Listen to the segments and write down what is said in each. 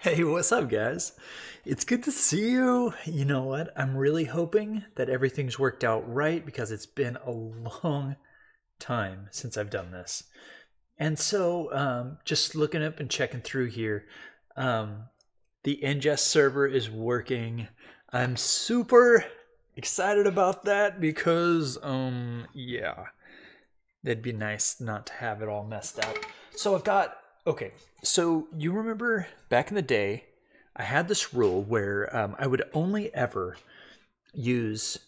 Hey, what's up, guys? It's good to see you. You know what? I'm really hoping that everything's worked out right because it's been a long time since I've done this. And so, just looking up and checking through here, um, the ingest server is working. I'm super excited about that because, yeah, it'd be nice not to have it all messed up. So I've got, okay, so you remember back in the day, I had this rule where I would only ever use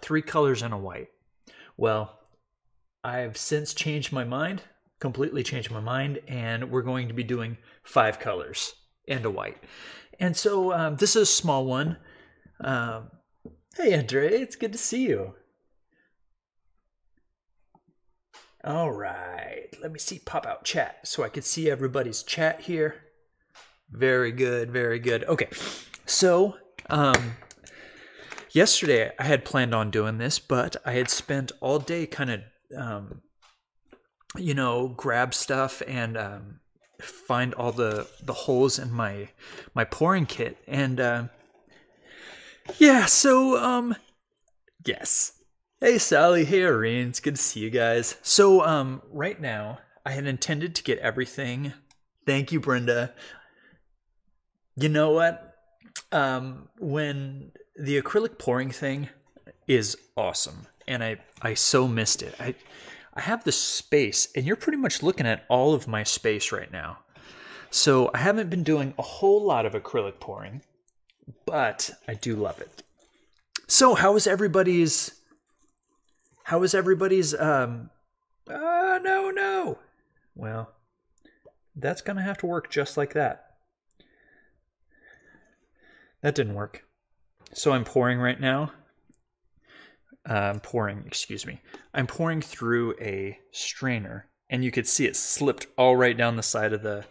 three colors and a white. Well, I've since changed my mind, completely changed my mind, and we're going to be doing five colors and a white. And so this is a small one. Hey, Andre, it's good to see you. All right, let me see pop out chat so I can see everybody's chat here. Very good, very good. Okay, so yesterday I had planned on doing this, but I had spent all day kind of, grab stuff and find all the holes in my pouring kit, and yeah, so yes. Hey Sally, hey Irene, it's good to see you guys. So right now I had intended to get everything. Thank you, Brenda. You know what? When the acrylic pouring thing is awesome, and I so missed it. I have this space, and you're pretty much looking at all of my space right now. So I haven't been doing a whole lot of acrylic pouring, but I do love it. So how is everybody's? No. Well, that's gonna have to work just like that. That didn't work. So I'm pouring right now. I'm pouring through a strainer, and you could see it slipped all right down the side of the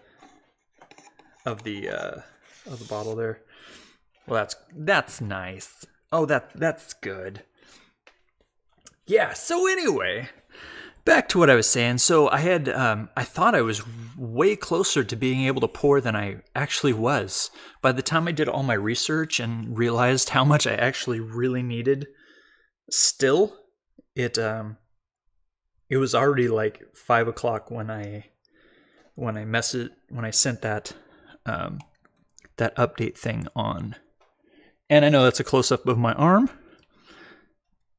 bottle there. Well, that's nice. Oh, that's good. Yeah, so anyway, back to what I was saying. So I thought I was way closer to being able to pour than I actually was. By the time I did all my research and realized how much I actually really needed, still, it was already like 5 o'clock when I sent that that update thing on. And I know that's a close up of my arm.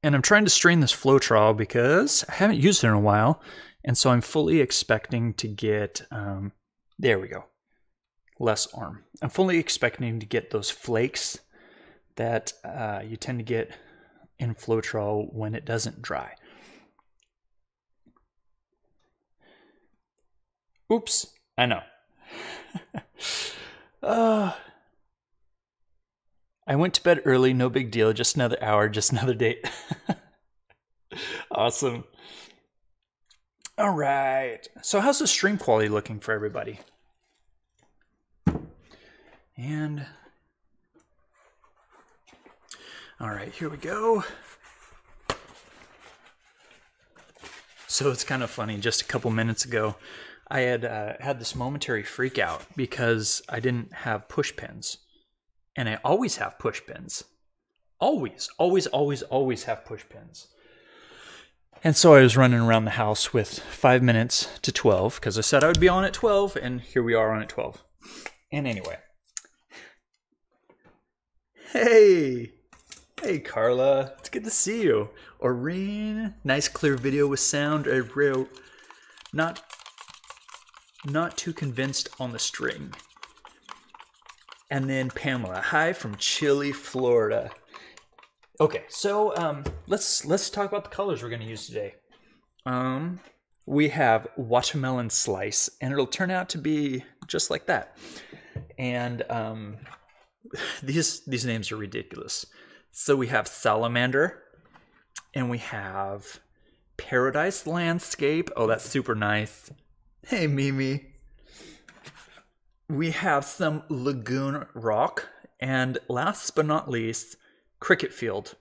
And I'm trying to strain this Floetrol because I haven't used it in a while. And so I'm fully expecting to get, there we go, less arm. I'm fully expecting to get those flakes that you tend to get in Floetrol when it doesn't dry. Oops, I know. I went to bed early, no big deal, just another hour, just another date. Awesome. All right. So how's the stream quality looking for everybody? And all right, here we go. So it's kind of funny, just a couple minutes ago, I had had this momentary freak out because I didn't have push pins. And I always have push pins. Always have push pins. And so I was running around the house with 5 minutes to 12 because I said I would be on at 12, and here we are on at 12. And anyway. Hey Carla, it's good to see you. Oreen, nice clear video with sound. I wrote, not too convinced on the string. And then Pamela, hi from chilly Florida. Okay, so let's talk about the colors we're going to use today. We have watermelon slice, and it'll turn out to be just like that. And these names are ridiculous. So we have salamander, and we have paradise landscape. Oh, that's super nice. Hey, Mimi. We have some lagoon rock, and last but not least, cricket field.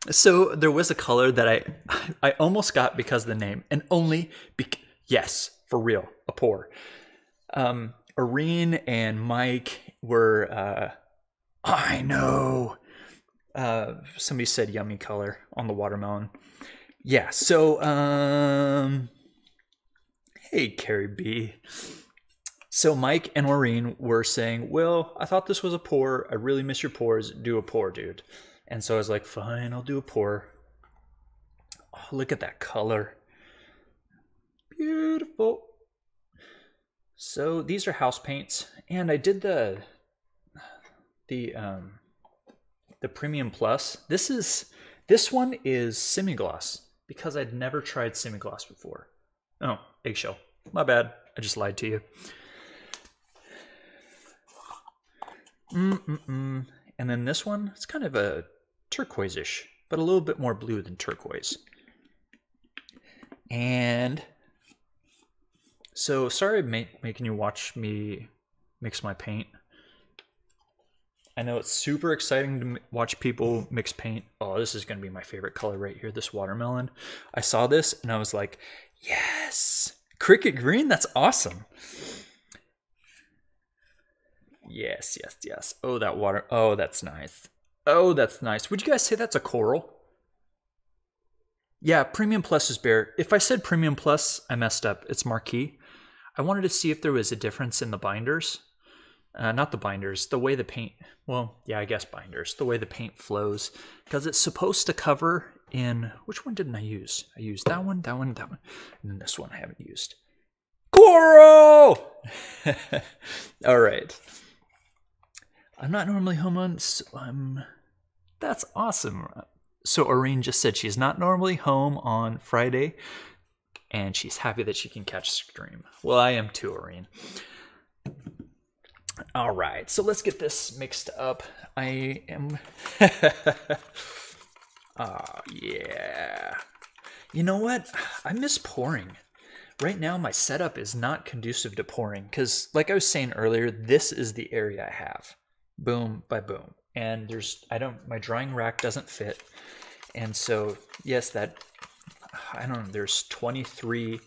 So there was a color that I almost got because of the name, and only yes, for real, a pour. Irene and Mike were, I know. Somebody said yummy color on the watermelon. Yeah, so, hey, Carrie B. So Mike and Irene were saying, Will, I thought this was a pour. I really miss your pours. Do a pour, dude. And so I was like, fine, I'll do a pour. Oh, look at that color. Beautiful. So these are house paints, and I did the Premium Plus. This one is semi-gloss because I'd never tried semi-gloss before. Oh, eggshell. My bad. I just lied to you. And then this one, it's kind of a turquoise-ish, but a little bit more blue than turquoise. And so, sorry making you watch me mix my paint. I know it's super exciting to watch people mix paint. Oh, this is going to be my favorite color right here, this watermelon. I saw this and I was like, yes! Cricket green, that's awesome. Yes, yes, yes. Oh, that water. Oh, that's nice. Oh, that's nice. Would you guys say that's a coral? Yeah, Premium Plus is bare. If I said Premium Plus, I messed up. It's marquee. I wanted to see if there was a difference in the binders. Not the binders, the way the paint, well, yeah, I guess binders, the way the paint flows. Because it's supposed to cover in, which one didn't I use? I used that one, that one, that one, and then this one I haven't used. Coral! All right. I'm not normally home on, so that's awesome. So Irene just said she's not normally home on Friday, and she's happy that she can catch stream. Well, I am too, Irene. All right, so let's get this mixed up. I am... Oh, yeah. You know what? I miss pouring. Right now, my setup is not conducive to pouring because, like I was saying earlier, this is the area I have. Boom by boom. And my drying rack doesn't fit. And so, yes, I don't know, there's 23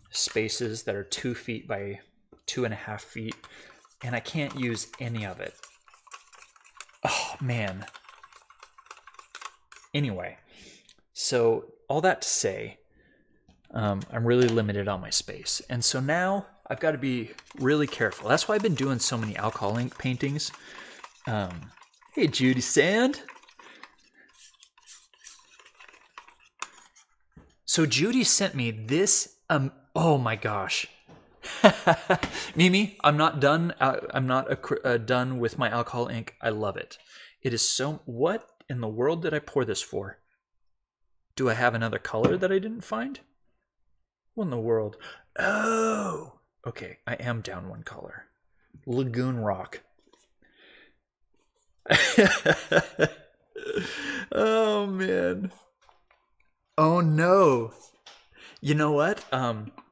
spaces that are 2 feet by 2.5 feet. And I can't use any of it. Oh, man. Anyway, so all that to say, I'm really limited on my space. And so now I've got to be really careful. That's why I've been doing so many alcohol ink paintings. Hey, Judy Sand. So Judy sent me this, oh my gosh. Mimi, I'm not done. I'm not done with my alcohol ink. I love it. It is so... What in the world did I pour this for? Do I have another color that I didn't find? What in the world? Oh! Okay, I am down one color. Lagoon Rock. Oh, man. Oh, no. You know what?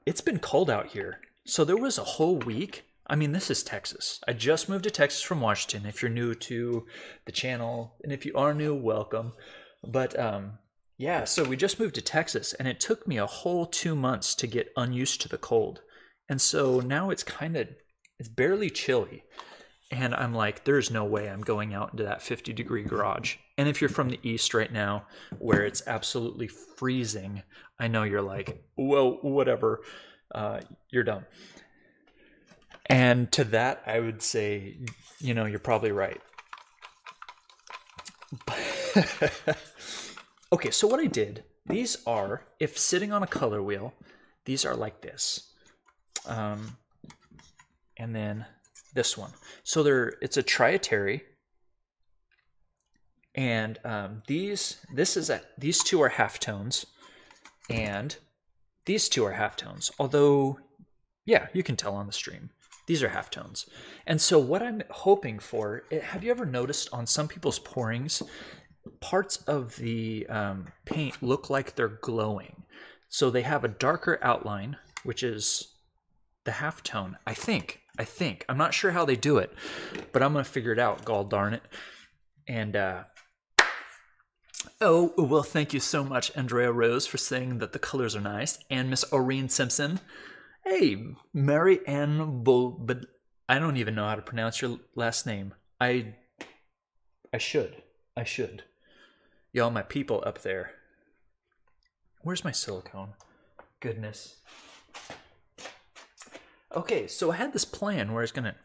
It's been cold out here. So there was a whole week. I mean, this is Texas. I just moved to Texas from Washington. If you're new to the channel, and if you are new, welcome. But yeah, so we just moved to Texas, and it took me a whole 2 months to get unused to the cold. And so now it's barely chilly. And I'm like, there's no way I'm going out into that 50-degree garage. And if you're from the East right now, where it's absolutely freezing, I know you're like, well, whatever. You're dumb. And to that, I would say, you're probably right. Okay, so what I did, these are, if sitting on a color wheel, these are like this. And then this one. So it's a trietary. And these two are halftones. And these two are halftones. Although, yeah, you can tell on the stream. These are halftones. And so what I'm hoping for, have you ever noticed on some people's pourings, parts of the paint look like they're glowing. So they have a darker outline, which is the halftone, I think. I'm not sure how they do it, but I'm going to figure it out, gall darn it. And, oh, well, thank you so much, Andrea Rose, for saying that the colors are nice. And Miss Oreen Simpson. Hey, Mary Ann Bull, but I don't even know how to pronounce your last name. I should. I should. Y'all, my people up there. Where's my silicone? Goodness. Okay, so I had this plan where I was gonna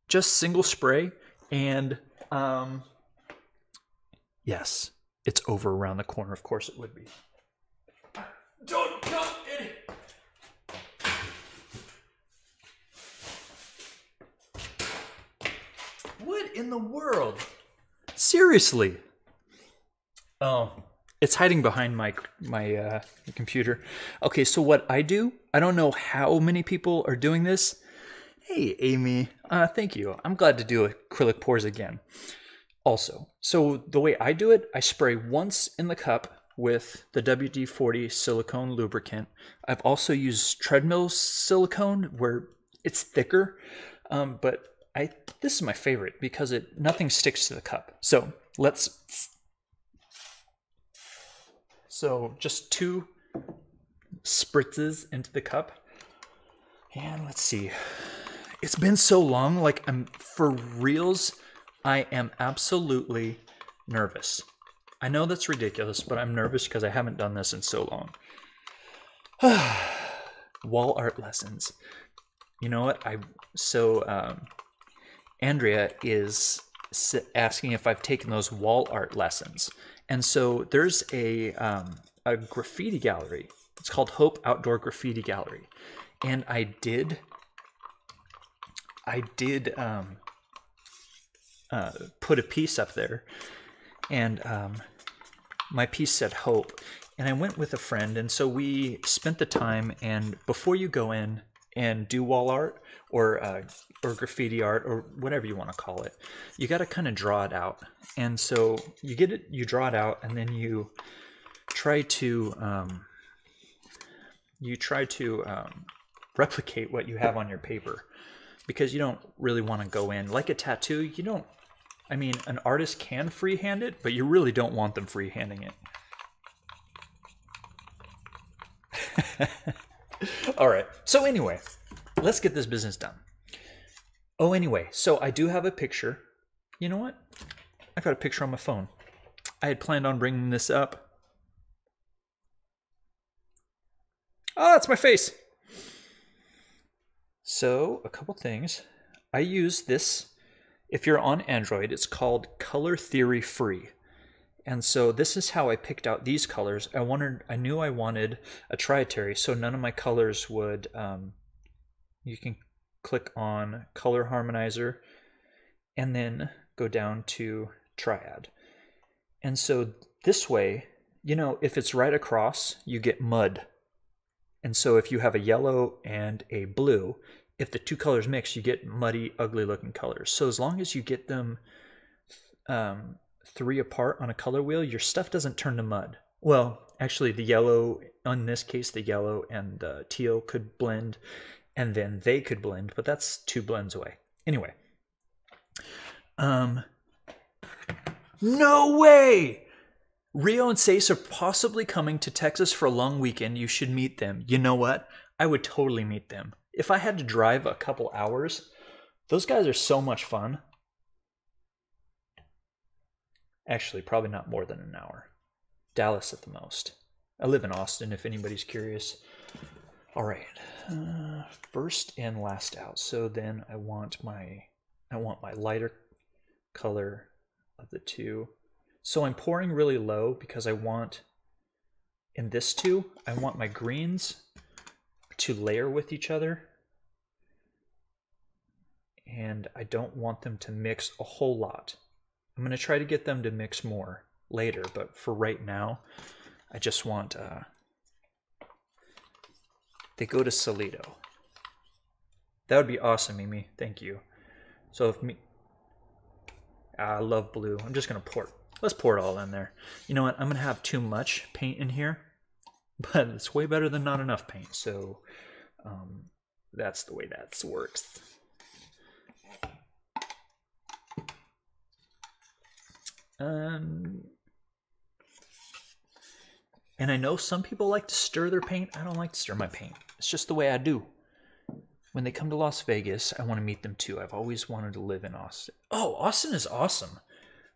just single spray, and yes, it's over around the corner. Of course it would be. Don't come in. What in the world? Seriously. Oh, it's hiding behind my computer. Okay, so what I do, I don't know how many people are doing this. Hey, Amy. Thank you. I'm glad to do acrylic pours again. Also, so the way I do it, I spray once in the cup with the WD-40 silicone lubricant. I've also used treadmill silicone where it's thicker, but this is my favorite because nothing sticks to the cup. So just 2 spritzes into the cup, and let's see. It's been so long, like for reals, I am absolutely nervous. I know that's ridiculous, but I'm nervous because I haven't done this in so long. Wall art lessons. You know what? Andrea is asking if I've taken those wall art lessons. And so there's a graffiti gallery. It's called Hope Outdoor Graffiti Gallery. And I did put a piece up there, and my piece said Hope, and I went with a friend, and so we spent the time. And before you go in and do wall art or graffiti art or whatever you want to call it, you got to kind of draw it out. And so you draw it out, and then you try to replicate what you have on your paper, because you don't really want to go in like a tattoo. You don't. I mean, an artist can freehand it, but you really don't want them freehanding it. All right. So anyway, let's get this business done. Oh, anyway, so I do have a picture. You know what? I got a picture on my phone. I had planned on bringing this up. Oh, that's my face. So, a couple things. I use this. If you're on Android, it's called Color Theory Free. And so this is how I picked out these colors. I knew I wanted a trietary, so none of my colors would, you can click on Color Harmonizer and then go down to Triad. And so this way, you know, if it's right across, you get mud. And so if you have a yellow and a blue, if the 2 colors mix, you get muddy, ugly looking colors. So as long as you get them 3 apart on a color wheel, your stuff doesn't turn to mud. Well, actually the yellow, in this case, the yellow and the teal could blend, and then they could blend, but that's 2 blends away. Anyway. No way! Rio and Sace are possibly coming to Texas for a long weekend. You should meet them. You know what? I would totally meet them. If I had to drive a couple hours, those guys are so much fun. Actually, probably not more than an hour. Dallas at the most. I live in Austin, if anybody's curious. All right. First in, last out. So then I want my lighter color of the 2. So I'm pouring really low because I want, in this 2, I want my greens to layer with each other. And I don't want them to mix a whole lot. I'm going to try to get them to mix more later, but for right now, I just want, they go to Solido. That would be awesome, Mimi. Thank you. So I love blue. I'm just going to let's pour it all in there. You know what? I'm going to have too much paint in here, but it's way better than not enough paint. So that's the way that works. And I know some people like to stir their paint. I don't like to stir my paint. It's just the way I do. When they come to Las Vegas, I want to meet them too. I've always wanted to live in Austin. Oh, Austin is awesome.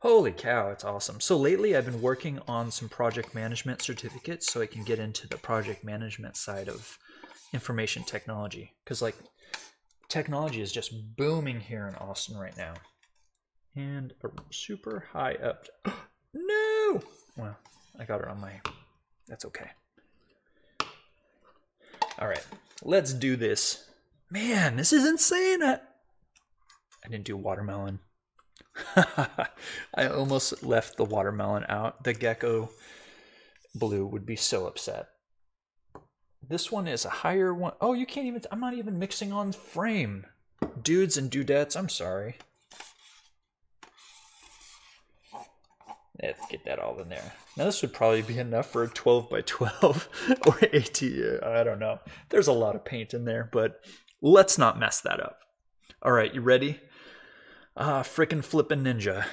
Holy cow, it's awesome. So lately I've been working on some project management certificates so I can get into the project management side of information technology. Because like technology is just booming here in Austin right now. And a super high up. No! Well, I got it on my... That's okay. All right, let's do this. Man, this is insane. I didn't do watermelon. I almost left the watermelon out. The gecko blue would be so upset. This one is a higher one. Oh, you can't even... I'm not even mixing on frame. Dudes and dudettes, I'm sorry. Let's get that all in there. Now this would probably be enough for a 12 by 12 or 18. I don't know. There's a lot of paint in there, but let's not mess that up. All right, you ready? Frickin' flippin' ninja.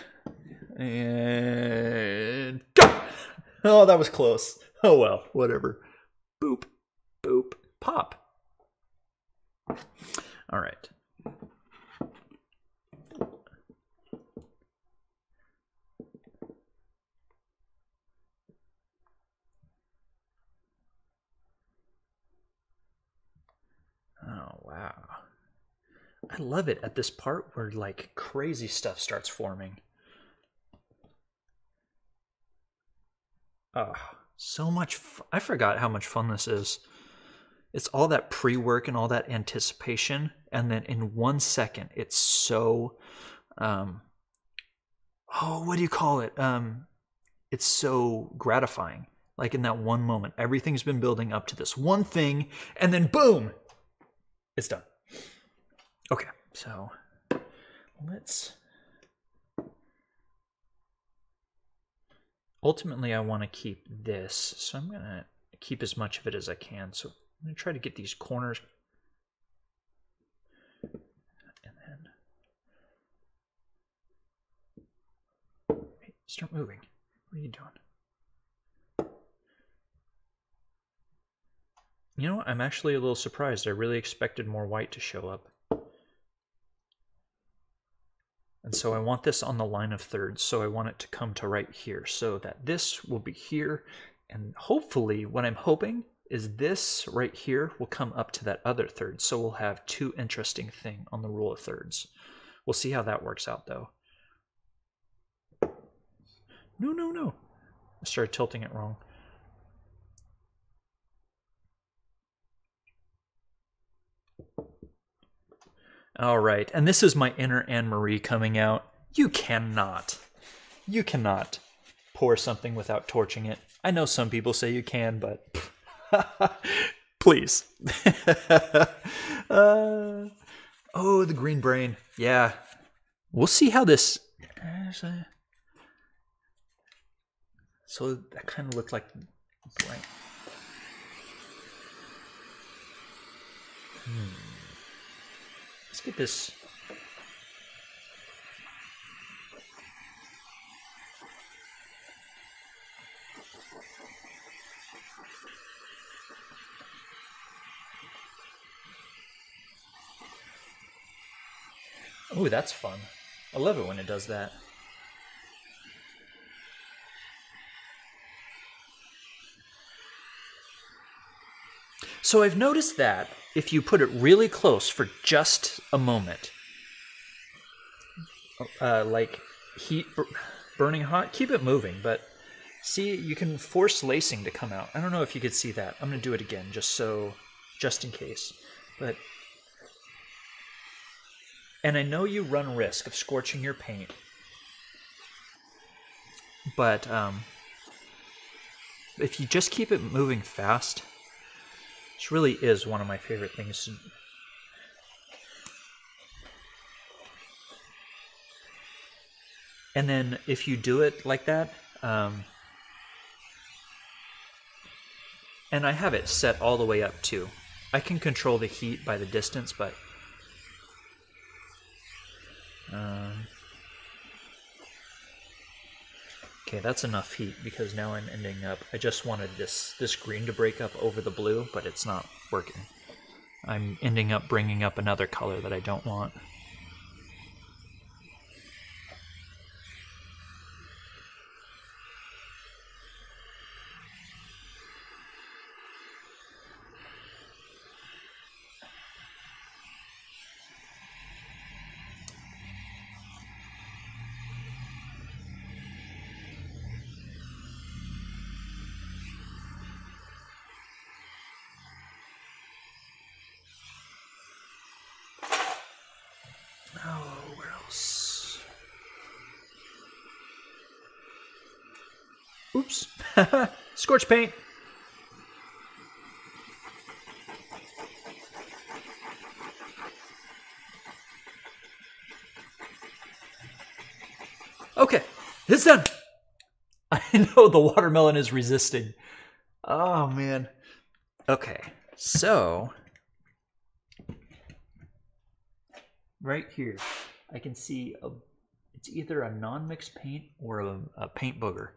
And go! Oh, that was close. Oh well, whatever. Boop, boop, pop. All right. Oh, wow. I love it at this part where like crazy stuff starts forming. Oh, so much I forgot how much fun this is. It's all that pre-work and all that anticipation, and then in 1 second it's so oh, what do you call it? It's so gratifying. Like in that one moment, everything's been building up to this one thing, and then boom, it's done. Okay, so let's... Ultimately, I want to keep this, so I'm going to keep as much of it as I can. So I'm going to try to get these corners. And then... Hey, start moving. What are you doing? You know what? I'm actually a little surprised. I really expected more white to show up. And so I want this on the line of thirds, so I want it to come to right here, so that this will be here, and hopefully, what I'm hoping is this right here will come up to that other third, so we'll have two interesting things on the rule of thirds. We'll see how that works out, though. No. I started tilting it wrong. All right, and this is my inner Anne-Marie coming out. You cannot pour something without torching it. I know some people say you can, but please. Oh, the green brain. Yeah, we'll see how this... So that kind of looked like blank. Let's get this. Oh, that's fun. I love it when it does that. So I've noticed that if you put it really close for just a moment, like heat burning hot, keep it moving, but see, you can force lacing to come out. I don't know if you could see that. I'm going to do it again just in case. But, and I know you run risk of scorching your paint, but if you just keep it moving fast, this really is one of my favorite things. And then if you do it like that, and I have it set all the way up too. I can control the heat by the distance, but okay, that's enough heat because now I'm ending up... I just wanted this green to break up over the blue, but it's not working. I'm ending up bringing up another color that I don't want. Oh, where else? Oops. Scorch paint. Okay, it's done. I know the watermelon is resisting. Oh, man. Okay, so right here, I can see it's either a non-mixed paint or a paint booger.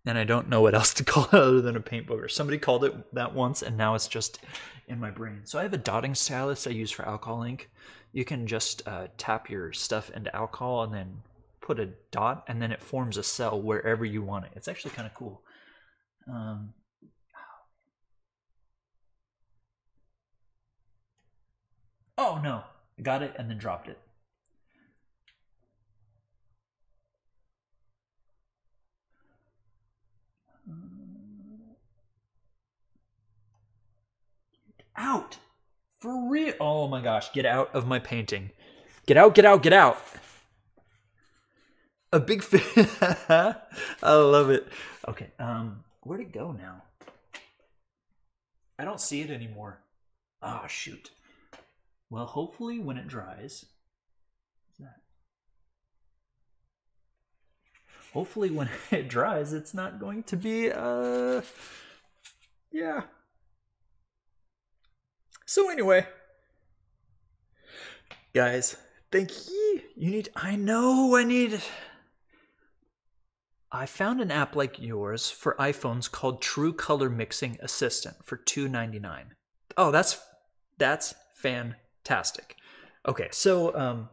And I don't know what else to call it other than a paint booger. Somebody called it that once, and now it's just in my brain. So I have a dotting stylus I use for alcohol ink. You can just tap your stuff into alcohol and then put a dot, and then it forms a cell wherever you want it. It's actually kind of cool. Oh no, I got it and then dropped it. Get out! For real? Oh my gosh, get out of my painting. Get out, get out, get out! A big fish. I love it. Okay, where'd it go now? I don't see it anymore. Oh, shoot. Well, hopefully when it dries. What's that? Hopefully when it dries, it's not going to be, yeah. So anyway, guys, thank you. I found an app like yours for iPhones called True Color Mixing Assistant for $2.99. Oh, that's fantastic. Okay, so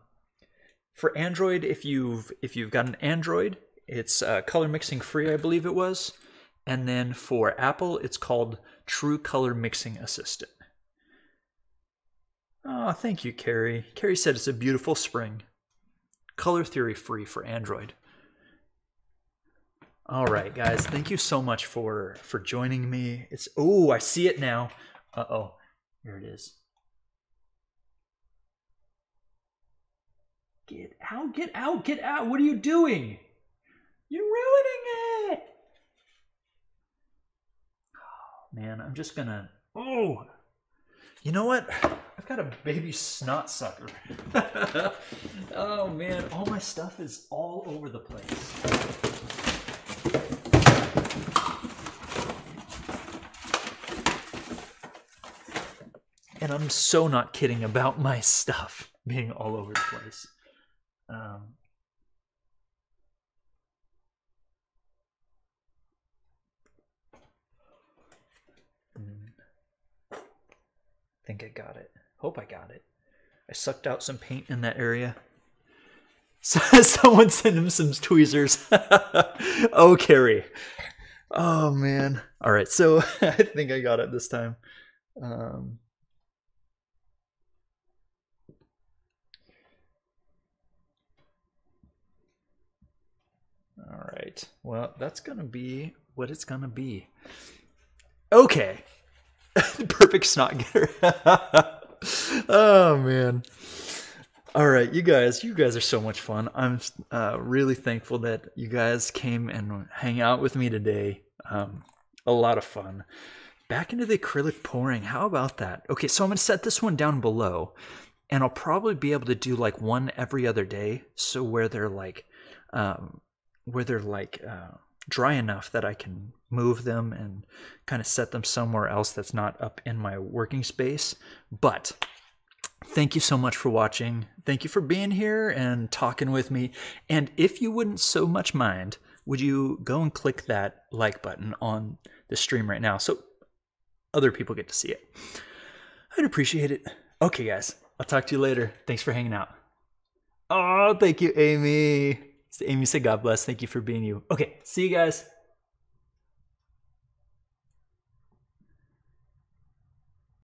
for Android, if you've got an Android, it's color mixing free, I believe it was. And then for Apple, it's called True Color Mixing Assistant. Oh, thank you, Carrie. Carrie said it's a beautiful spring. Color theory free for Android. All right, guys, thank you so much for joining me. Oh, I see it now. Uh-oh, here it is. Get out, get out, get out. What are you doing? You're ruining it. Oh, man, I'm just gonna, oh, you know what? I've got a baby snot sucker. Oh, man, all my stuff is all over the place. And I'm so not kidding about my stuff being all over the place. I think I got it. Hope I got it. I sucked out some paint in that area. Someone send him some tweezers. Oh, Carrie. Oh, man. All right, so I think I got it this time. All right. Well, that's going to be what it's going to be. Okay. Perfect snot getter. Oh, man. All right, you guys are so much fun. I'm really thankful that you guys came and hang out with me today. A lot of fun. Back into the acrylic pouring. How about that? Okay, so I'm going to set this one down below, and I'll probably be able to do like one every other day, so where they're like dry enough that I can move them and kind of set them somewhere else that's not up in my working space. But thank you so much for watching. Thank you for being here and talking with me. And if you wouldn't so much mind, would you go and click that like button on the stream right now so other people get to see it. I'd appreciate it. Okay, guys. I'll talk to you later. Thanks for hanging out. Oh, thank you, Amy. Amy said God bless. Thank you for being you. Okay, see you guys.